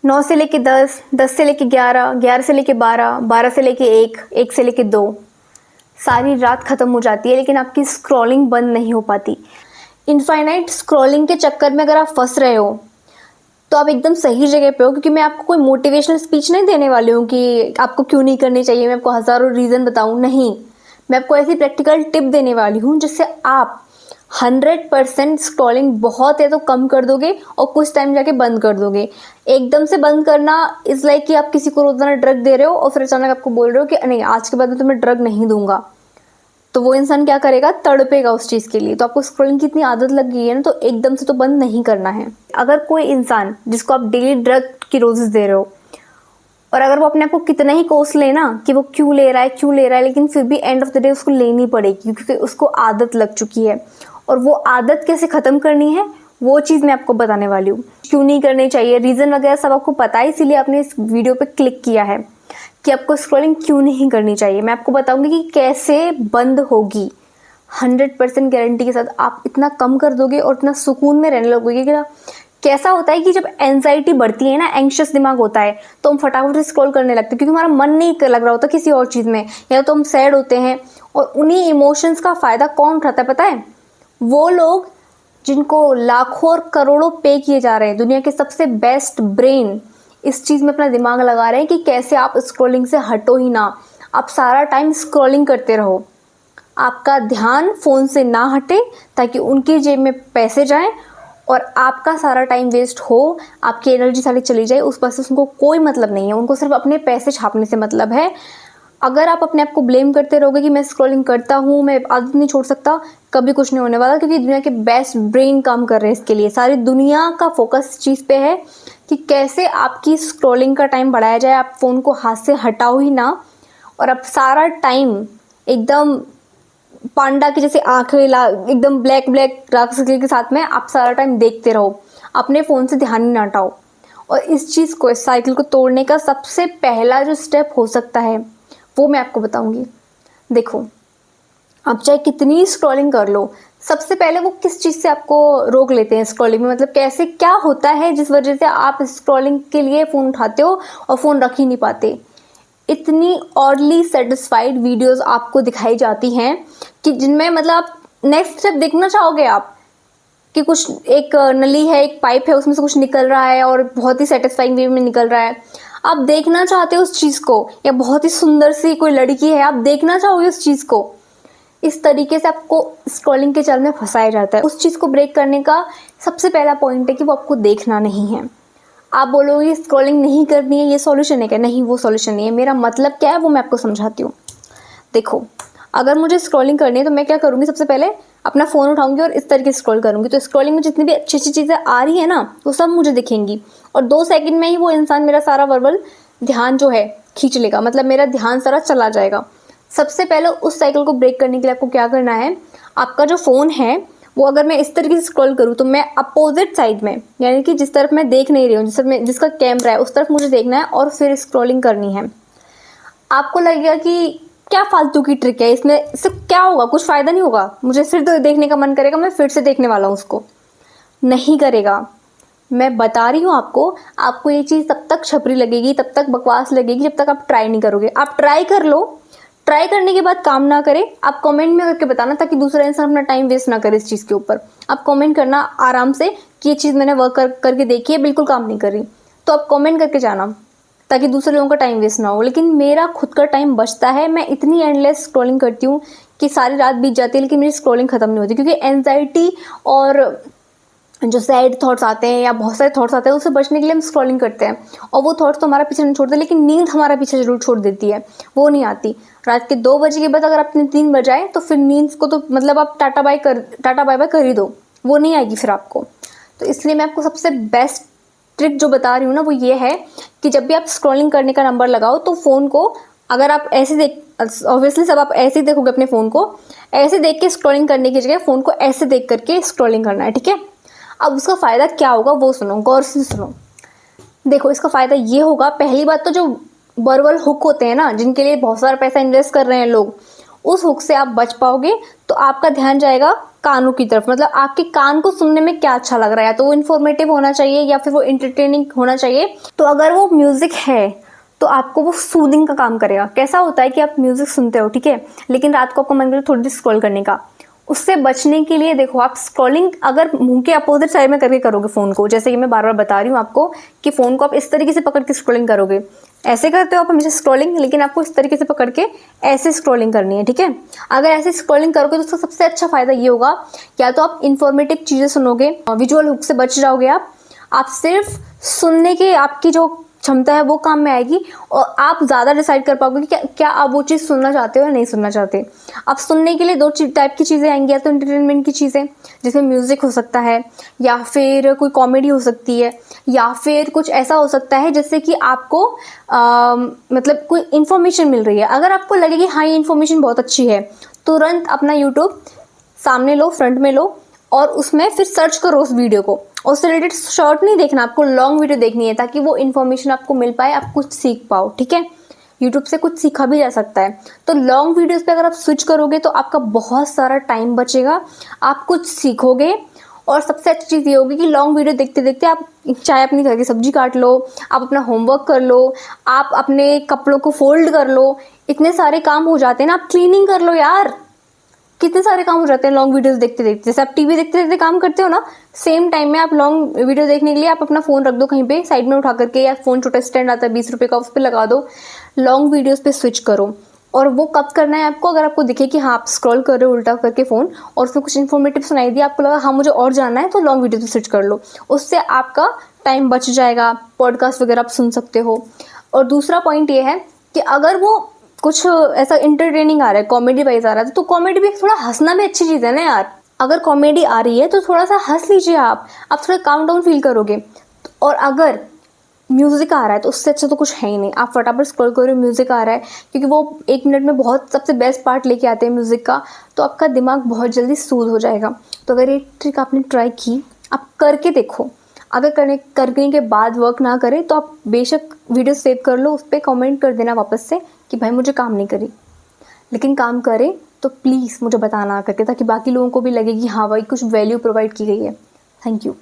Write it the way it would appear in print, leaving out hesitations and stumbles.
9 से लेके 10, 10 से लेके 11, 11 से लेके 12, 12 से लेके 1, 1 से लेके 2, सारी रात ख़त्म हो जाती है लेकिन आपकी स्क्रॉलिंग बंद नहीं हो पाती। इनफाइनाइट स्क्रॉलिंग के चक्कर में अगर आप फंस रहे हो तो आप एकदम सही जगह पे हो, क्योंकि मैं आपको कोई मोटिवेशनल स्पीच नहीं देने वाली हूँ कि आपको क्यों नहीं करनी चाहिए, मैं आपको हज़ारों रीज़न बताऊँ, नहीं। मैं आपको ऐसी प्रैक्टिकल टिप देने वाली हूँ जिससे आप 100% स्क्रॉलिंग बहुत है तो कम कर दोगे और कुछ टाइम जाके बंद कर दोगे। एकदम से बंद करना इज लाइक कि आप किसी को रोजाना ड्रग दे रहे हो और फिर अचानक आपको बोल रहे हो कि नहीं आज के बाद मैं तुम्हें ड्रग नहीं दूंगा, तो वो इंसान क्या करेगा, तड़पेगा उस चीज़ के लिए। तो आपको स्क्रॉलिंग की इतनी आदत लग गई है ना, तो एकदम से तो बंद नहीं करना है। अगर कोई इंसान जिसको आप डेली ड्रग की रोजेस दे रहे हो और अगर वो अपने आप को कितना ही कोस ले ना कि वो क्यों ले रहा है, लेकिन फिर भी एंड ऑफ द डे उसको लेनी पड़ेगी क्योंकि उसको आदत लग चुकी है। और वो आदत कैसे ख़त्म करनी है वो चीज़ मैं आपको बताने वाली हूँ। क्यों नहीं करनी चाहिए, रीज़न वगैरह सब आपको पता है, इसीलिए आपने इस वीडियो पे क्लिक किया है कि आपको स्क्रॉलिंग क्यों नहीं करनी चाहिए। मैं आपको बताऊंगी कि कैसे बंद होगी। 100% गारंटी के साथ आप इतना कम कर दोगे और इतना सुकून में रहने लगोगे कि कैसा होता है कि जब एंजाइटी बढ़ती है ना, एंग्शियस दिमाग होता है, तो हम फटाफट से स्क्रॉल करने लगते हैं क्योंकि हमारा मन नहीं लग रहा होता किसी और चीज़ में, या तो हम सैड होते हैं। और उन्हीं इमोशंस का फ़ायदा कौन उठाता है पता है? वो लोग जिनको लाखों और करोड़ों पे किए जा रहे हैं, दुनिया के सबसे बेस्ट ब्रेन इस चीज़ में अपना दिमाग लगा रहे हैं कि कैसे आप स्क्रॉलिंग से हटो ही ना, आप सारा टाइम स्क्रॉलिंग करते रहो, आपका ध्यान फ़ोन से ना हटे ताकि उनकी जेब में पैसे जाएं और आपका सारा टाइम वेस्ट हो, आपकी एनर्जी सारी चली जाए उस पर से। उनको कोई मतलब नहीं है, उनको सिर्फ अपने पैसे छापने से मतलब है। अगर आप अपने आप को ब्लेम करते रहोगे कि मैं स्क्रॉलिंग करता हूँ, मैं आदत नहीं छोड़ सकता, कभी कुछ नहीं होने वाला, क्योंकि दुनिया के बेस्ट ब्रेन काम कर रहे हैं इसके लिए। सारी दुनिया का फोकस इस चीज़ पे है कि कैसे आपकी स्क्रॉलिंग का टाइम बढ़ाया जाए, आप फ़ोन को हाथ से हटाओ ही ना और आप सारा टाइम एकदम पांडा की जैसे आंखें एकदम ब्लैक ब्लैक राक्षस के साथ में आप सारा टाइम देखते रहो, अपने फ़ोन से ध्यान नहीं हटाओ। और इस चीज़ को, इस साइकिल को तोड़ने का सबसे पहला जो स्टेप हो सकता है वो मैं आपको बताऊंगी। देखो, आप चाहे कितनी स्क्रॉलिंग कर लो, सबसे पहले वो किस चीज़ से आपको रोक लेते हैं स्क्रॉलिंग में, मतलब कैसे क्या होता है जिस वजह से आप स्क्रॉलिंग के लिए फ़ोन उठाते हो और फ़ोन रख ही नहीं पाते। इतनी ऑडली सेटिस्फाइड वीडियोस आपको दिखाई जाती हैं कि जिनमें मतलब आप नेक्स्ट स्टेप देखना चाहोगे आप कि कुछ एक नली है, एक पाइप है, उसमें से कुछ निकल रहा है और बहुत ही सेटिस्फाइंग वे में निकल रहा है, आप देखना चाहते हो उस चीज़ को। या बहुत ही सुंदर सी कोई लड़की है, आप देखना चाहोगे उस चीज़ को। इस तरीके से आपको स्क्रॉलिंग के जाल में फंसाया जाता है। उस चीज़ को ब्रेक करने का सबसे पहला पॉइंट है कि वो आपको देखना नहीं है। आप बोलोगे स्क्रॉलिंग नहीं करनी है, ये सॉल्यूशन है क्या? नहीं, वो सॉल्यूशन नहीं है। मेरा मतलब क्या है वो मैं आपको समझाती हूँ। देखो, अगर मुझे स्क्रॉलिंग करनी है तो मैं क्या करूँगी, सबसे पहले अपना फ़ोन उठाऊंगी और इस तरीके से स्क्रॉल करूँगी, तो स्क्रॉलिंग में जितनी भी अच्छी अच्छी चीज़ें आ रही है ना वो सब मुझे दिखेंगी और 2 सेकंड में ही वो इंसान मेरा सारा वर्बल ध्यान जो है खींच लेगा, मतलब मेरा ध्यान सारा चला जाएगा। सबसे पहले उस साइकिल को ब्रेक करने के लिए आपको क्या करना है, आपका जो फ़ोन है वो अगर मैं इस तरीके से स्क्रॉल करूँ तो मैं अपोजिट साइड में, यानी कि जिस तरफ मैं देख नहीं रही हूँ, जिसका कैमरा है उस तरफ मुझे देखना है और फिर स्क्रॉलिंग करनी है। आपको लगेगा कि क्या फालतू की ट्रिक है, इससे क्या होगा, कुछ फ़ायदा नहीं होगा, मुझे फिर तो देखने का मन करेगा, मैं फिर से देखने वाला हूँ उसको। नहीं करेगा। मैं बता रही हूँ आपको ये चीज़ तब तक छपरी लगेगी, तब तक बकवास लगेगी जब तक आप ट्राई नहीं करोगे। आप ट्राई कर लो, ट्राई करने के बाद काम ना करे, आप कमेंट में करके बताना ताकि दूसरा इंसान अपना टाइम वेस्ट ना करे इस चीज़ के ऊपर। आप कमेंट करना आराम से कि ये चीज़ मैंने वर्क करके देखी है, बिल्कुल काम नहीं कर रही, तो आप कमेंट करके जाना ताकि दूसरे लोगों का टाइम वेस्ट ना हो। लेकिन मेरा खुद का टाइम बचता है, मैं इतनी एंडलेस स्क्रॉलिंग करती हूँ कि सारी रात बीत जाती है लेकिन मेरी स्क्रॉलिंग ख़त्म नहीं होती, क्योंकि एंजाइटी और जो सैड थॉट्स आते हैं या बहुत सारे थॉट्स आते हैं उससे बचने के लिए हम स्क्रॉलिंग करते हैं। और वो थॉट्स तो हमारा पीछे नहीं छोड़ते, लेकिन नींद हमारा पीछे जरूर छोड़ देती है, वो नहीं आती। रात के 2 बजे के बाद अगर आपने 3 बजाए तो फिर नींद को तो मतलब आप टाटा बाय बाय कर ही दो, वो नहीं आएगी फिर आपको। तो इसलिए मैं आपको सबसे बेस्ट ट्रिक जो बता रही हूँ ना वो ये है कि जब भी आप स्क्रॉलिंग करने का नंबर लगाओ तो फ़ोन को, अगर आप ऐसे देख, ऑब्वियसली सब आप ऐसे ही देखोगे अपने फ़ोन को, ऐसे देख के स्क्रॉलिंग करने की जगह फ़ोन को ऐसे देख करके स्क्रॉलिंग करना है, ठीक है? अब उसका फ़ायदा क्या होगा वो सुनो, गौर से सुनो। देखो, इसका फ़ायदा ये होगा, पहली बात तो जो वर्बल हुक होते हैं ना, जिनके लिए बहुत सारा पैसा इन्वेस्ट कर रहे हैं लोग, उस हुक से आप बच पाओगे, तो आपका ध्यान जाएगा कानों की तरफ। मतलब आपके कान को सुनने में क्या अच्छा लग रहा है, या तो वो इन्फॉर्मेटिव होना चाहिए या फिर वो एंटरटेनिंग होना चाहिए। तो अगर वो म्यूजिक है तो आपको वो सूदिंग का काम करेगा। कैसा होता है कि आप म्यूजिक सुनते हो, ठीक है, लेकिन रात को आपको मन करे थोड़ी देर स्क्रॉल करने का, उससे बचने के लिए देखो आप स्क्रॉलिंग अगर मुंह के अपोजिट साइड में करके करोगे फोन को, जैसे कि मैं बार बार बता रही हूँ आपको कि फोन को आप इस तरीके से पकड़ के स्क्रॉलिंग करोगे, ऐसे करते हो आप हमेशा स्क्रॉलिंग, लेकिन आपको इस तरीके से पकड़ के ऐसे स्क्रॉलिंग करनी है, ठीक है। अगर ऐसे स्क्रॉलिंग करोगे तो उसका सबसे अच्छा फायदा ये होगा, या तो आप इंफॉर्मेटिव चीजें सुनोगे, विजुअल हुक से बच जाओगे आप सिर्फ सुनने की आपकी जो क्षमता है वो काम में आएगी, और आप ज्यादा डिसाइड कर पाओगे कि क्या आप वो चीज सुनना चाहते हो या नहीं सुनना चाहते। आप सुनने के लिए दो टाइप की चीजें आएंगी, या तो एंटरटेनमेंट की चीजें जिसमें म्यूजिक हो सकता है, या फिर कोई कॉमेडी हो सकती है, या फिर कुछ ऐसा हो सकता है जिससे कि आपको मतलब कोई इन्फॉर्मेशन मिल रही है। अगर आपको लगे कि हाँ ये इन्फॉर्मेशन बहुत अच्छी है, तुरंत अपना यूट्यूब सामने लो, फ्रंट में लो, और उसमें फिर सर्च करो उस वीडियो को। उससे रिलेटेड शॉर्ट नहीं देखना, आपको लॉन्ग वीडियो देखनी है, ताकि वो इन्फॉर्मेशन आपको मिल पाए, आप कुछ सीख पाओ, ठीक है। यूट्यूब से कुछ सीखा भी जा सकता है। तो लॉन्ग वीडियोस पे अगर आप स्विच करोगे तो आपका बहुत सारा टाइम बचेगा, आप कुछ सीखोगे। और सबसे अच्छी चीज़ ये होगी कि लॉन्ग वीडियो देखते देखते आप चाहे अपनी घर की सब्जी काट लो, आप अपना होमवर्क कर लो, आप अपने कपड़ों को फोल्ड कर लो, इतने सारे काम हो जाते हैं ना। आप क्लीनिंग कर लो यार, कितने सारे काम हो जाते हैं लॉन्ग वीडियोस देखते देखते। जैसे आप टीवी देखते देखते काम करते हो ना, सेम टाइम में आप लॉन्ग वीडियो देखने के लिए आप अपना फोन रख दो कहीं पे साइड में उठा करके, या फोन छोटा स्टैंड आता है 20 रुपए का, उस पर लगा दो, लॉन्ग वीडियोस पे स्विच करो। और वो कब करना है आपको, अगर आपको दिखे कि हाँ आप स्क्रॉल कर रहे हो उल्टा करके फोन, और उसमें कुछ इन्फॉर्मेटिव सुनाई दिया, आपको लगा हाँ मुझे और जानना है, तो लॉन्ग वीडियो पे स्विच कर लो, उससे आपका टाइम बच जाएगा। पॉडकास्ट वगैरह आप सुन सकते हो। और दूसरा पॉइंट ये है कि अगर वो कुछ ऐसा इंटरटेनिंग आ रहा है, कॉमेडी वाइज आ रहा है, तो कॉमेडी भी थोड़ा हंसना भी अच्छी चीज़ है ना यार। अगर कॉमेडी आ रही है तो थोड़ा सा हंस लीजिए, आप थोड़ा काम डाउन फील करोगे। और अगर म्यूजिक आ रहा है तो उससे अच्छा तो कुछ है ही नहीं, आप फटाफट स्क्रॉल करो, म्यूजिक आ रहा है, क्योंकि वो 1 मिनट में बहुत सबसे बेस्ट पार्ट लेके आते हैं म्यूजिक का, तो आपका दिमाग बहुत जल्दी सूद हो जाएगा। तो अगर ये ट्रिक आपने ट्राई की, आप करके देखो। अगर करने के बाद वर्क ना करे तो आप बेशक वीडियो सेव कर लो, उस पर कमेंट कर देना वापस से कि भाई मुझे काम नहीं करी, लेकिन काम करे तो प्लीज़ मुझे बताना करके, ताकि बाकी लोगों को भी लगे कि हाँ भाई कुछ वैल्यू प्रोवाइड की गई है। Thank you.